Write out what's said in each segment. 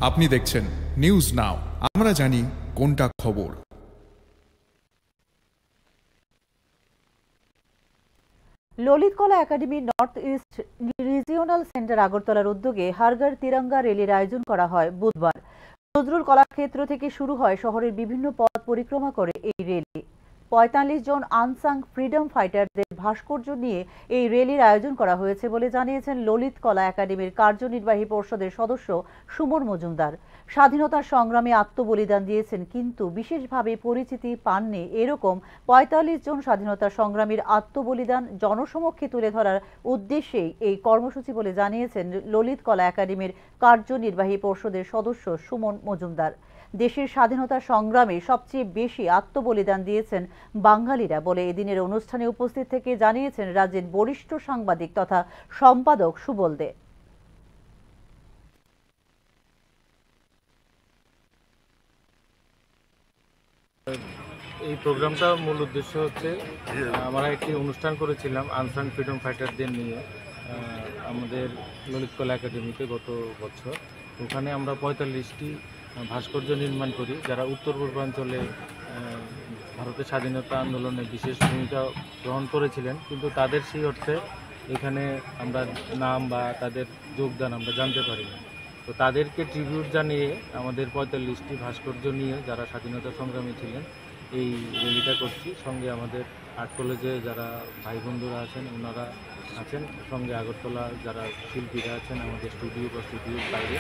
আপনি দেখছেন news now, আমরা জানি কোনটা খবর। ললিত কলা academy north east regional centre আগরতলার উদ্যোগে হর ঘর তিরঙ্গা র্যালির আয়োজন করা হয় বুধবার। নজরুল কলাক্ষেত্র থেকে শুরু হয় শহরের বিভিন্ন পথ পরিক্রমা করে এই র্যালি। ৪৫ জন আনসাং ফ্রিডম ফাইটারদের ভাস্কর্য নিয়ে এই র্যালির আয়োজন করা হয়েছে বলে জানিয়েছেন ললিত কলা একাডেমির কার্যনির্বাহী পর্ষদের সদস্য সুমন মজুমদার। স্বাধীনতার সংগ্রামে আত্মবলিদান দিয়েছেন কিন্তু বিশেষভাবে পরিচিতি পাননি এরকম ৪৫ জন স্বাধীনতা সংগ্রামীর আত্মবলিদান জনসমক্ষে তুলে ধরার উদ্দেশ্যেই এই কর্মসূচি বলে জানিয়েছেন ললিত কলা একাডেমির কার্যনির্বাহী পর্ষদের সদস্য সুমন মজুমদার। দেশের স্বাধীনতা সংগ্রামে সবচেয়ে বেশি আত্মবলিদান দিয়েছেন বাঙালিরা বলে এদিনের অনুষ্ঠানে উপস্থিত থেকে জানিয়েছেন রাজ্যের বরিষ্ঠ সাংবাদিক তথা সম্পাদক সুবল দে। এই প্রোগ্রামটা মূল উদ্দেশ্য হচ্ছে আমরা একটি অনুষ্ঠান করেছিলাম আনসাং ফ্রিডম ফাইটারদের নিয়ে আমাদের ললিত কলা একাডেমিতে গত বছর। ওখানে আমরা ৪৫টি ভাস্কর্য নির্মাণ করি যারা উত্তর পূর্বাঞ্চলে ভারতের স্বাধীনতা আন্দোলনে বিশেষ ভূমিকা গ্রহণ করেছিলেন, কিন্তু তাদের সেই অর্থে এখানে আমরা নাম বা তাদের যোগদান আমরা জানতে পারি না। তো তাদেরকে ট্রিবিউট জানিয়ে আমাদের ৪৫টি ভাস্কর্য নিয়ে যারা স্বাধীনতা সংগ্রামী ছিলেন এই র্যালিটা করছি। সঙ্গে আমাদের আর্ট কলেজে যারা ভাই বন্ধুরা আছেন ওনারা আছেন, সঙ্গে আগরতলার যারা শিল্পীরা আছেন আমাদের স্টুডিও বা স্টুডিওর বাইরে,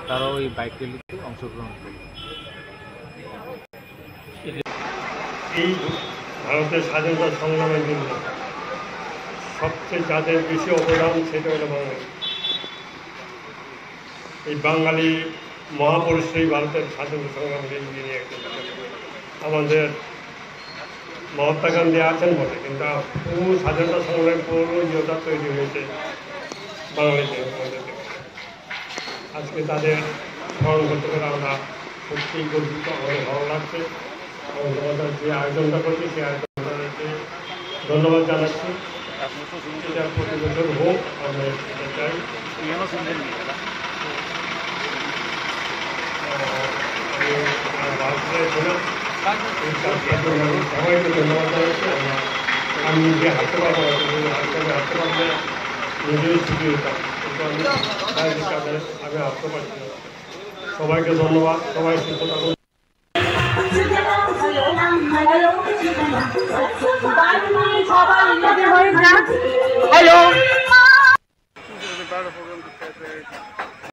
তারাও এই বাইক র্যালিতে অংশগ্রহণ করে। এই ভারতের স্বাধীনতা সংগ্রামের জন্য সবচেয়ে যাদের বেশি অবদান সেটা হলো বাঙালি। এই বাঙালি মহাপুরুষই ভারতের স্বাধীনতা সংগ্রামকে এগিয়ে নিয়ে আমাদের মহাত্মা গান্ধী আছেন বটে, কিন্তু পুরো স্বাধীনতা সংগ্রামের পুরো যোদ্ধা তৈরি হয়েছে বাঙালিদের মধ্যে। আজকে তাদের স্মরণ করতে পেরে আমরা সত্যিই গর্বিত, আমাদের ভালো লাগছে। এবং তোমাদের যে আয়োজনটা করছি সেই আয়োজনটাকে ধন্যবাদ জানাচ্ছি। এটা প্রতি বছর হোক, আমরা এটা চাই। সবাইকে ধন্যবাদ জানাচ্ছি। আমি নিজে হাঁটতে পারবো হাঁটতে পারলে নিজেই ছুটি হতাম, কিন্তু আমি হাঁটতে পারছি না। সবাইকে ধন্যবাদ, সবাই সুস্থ থাকুন। হ্যালো।